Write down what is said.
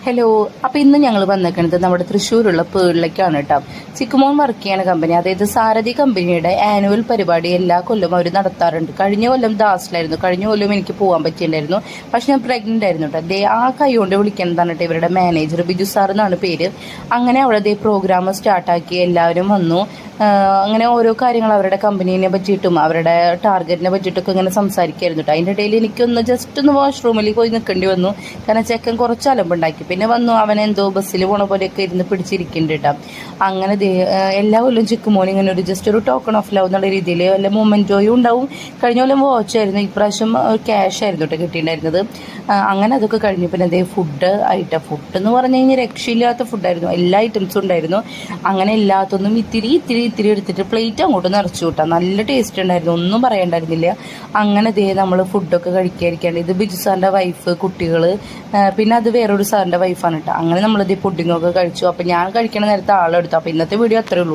Hello. അപ്പോൾ ഇന്ന് ഞങ്ങൾ വന്നിരിക്കുന്നത് നമ്മുടെ തൃശ്ശൂരുള്ള പേളിലേക്കാണ് കേട്ടോ. ചിക്കുമോൻ വർക്ക് ചെയ്യണ കമ്പനി, അതായത് സാരഥി കമ്പനിയുടെ ആനുവൽ പരിപാടി എല്ലാ കൊല്ലവും അവർ നടത്താറുണ്ട്. കഴിഞ്ഞ കൊല്ലം ദാസിലായിരുന്നു. കഴിഞ്ഞ കൊല്ലം എനിക്ക് പോകാൻ പറ്റിയിട്ടുണ്ടായിരുന്നു. പക്ഷെ ഞാൻ പ്രഗ്നൻ്റ് ആയിരുന്നു കേട്ടോ. ആ കൈ കൊണ്ട് വിളിക്കുന്നതാണ് കേട്ടോ ഇവരുടെ മാനേജർ, ബിജു സാർ എന്നാണ് പേര്. അങ്ങനെ അവിടെ പ്രോഗ്രാം സ്റ്റാർട്ടാക്കി എല്ലാവരും വന്നു. അങ്ങനെ ഓരോ കാര്യങ്ങൾ അവരുടെ കമ്പനീനെ പറ്റിയിട്ടും അവരുടെ ടാർഗറ്റിനെ പറ്റിയിട്ടൊക്കെ ഇങ്ങനെ സംസാരിക്കായിരുന്നു കേട്ടോ. അതിൻ്റെ ഇടയിൽ എനിക്കൊന്ന് ജസ്റ്റ് ഒന്ന് വാഷ്റൂമിൽ പോയി നിൽക്കേണ്ടി വന്നു. കാരണം ചെക്കൻ കുറച്ച് അലമ്പുണ്ടാക്കി. പിന്നെ വന്നു അവൻ എന്തോ ബസ്സിൽ പോണ പോലെയൊക്കെ ഇരുന്ന് പിടിച്ചിരിക്കുന്നുണ്ട് കേട്ടോ. അങ്ങനെ എല്ലാ കൊല്ലം ചിക്കുമോൻ ഇങ്ങനെ ജസ്റ്റ് ഒരു ടോക്കൺ ഓഫ് ലവ് എന്നുള്ള രീതിയിൽ വല്ല മൊമെൻറ്റോയും ഉണ്ടാവും. കഴിഞ്ഞ കൊല്ലം വാച്ചായിരുന്നു, ഇപ്രാവശ്യം ക്യാഷ് ആയിരുന്നു കേട്ടോ കിട്ടിയിട്ടുണ്ടായിരുന്നത്. അങ്ങനെ അതൊക്കെ കഴിഞ്ഞു. പിന്നെ ഫുഡ് എന്ന് പറഞ്ഞു കഴിഞ്ഞാൽ രക്ഷയില്ലാത്ത ഫുഡായിരുന്നു. എല്ലാ ഐറ്റംസും ഉണ്ടായിരുന്നു. അങ്ങനെ എല്ലാത്തൊന്നും ഇത്തിരി എടുത്തിട്ട് പ്ലേറ്റ് അങ്ങോട്ട് നിറച്ചു കൂട്ടാം. നല്ല ടേസ്റ്റ് ഉണ്ടായിരുന്നു, ഒന്നും പറയണ്ടായിരുന്നില്ല. അങ്ങനെ നമ്മൾ ഫുഡൊക്കെ കഴിക്കാതിരിക്കാണ്ട്. ഇത് ബിജു സാറിൻ്റെ വൈഫ്, കുട്ടികൾ, പിന്നെ അത് വേറൊരു സാറിൻ്റെ വൈഫാണ് കേട്ടോ. അങ്ങനെ നമ്മളിത് പുഡിങ്ങൊക്കെ കഴിച്ചു. അപ്പോൾ ഞാൻ കഴിക്കണ നേരത്തെ ആളെടുത്തു. അപ്പോൾ ഇന്നത്തെ വീഡിയോ അത്രേ ഉള്ളൂ.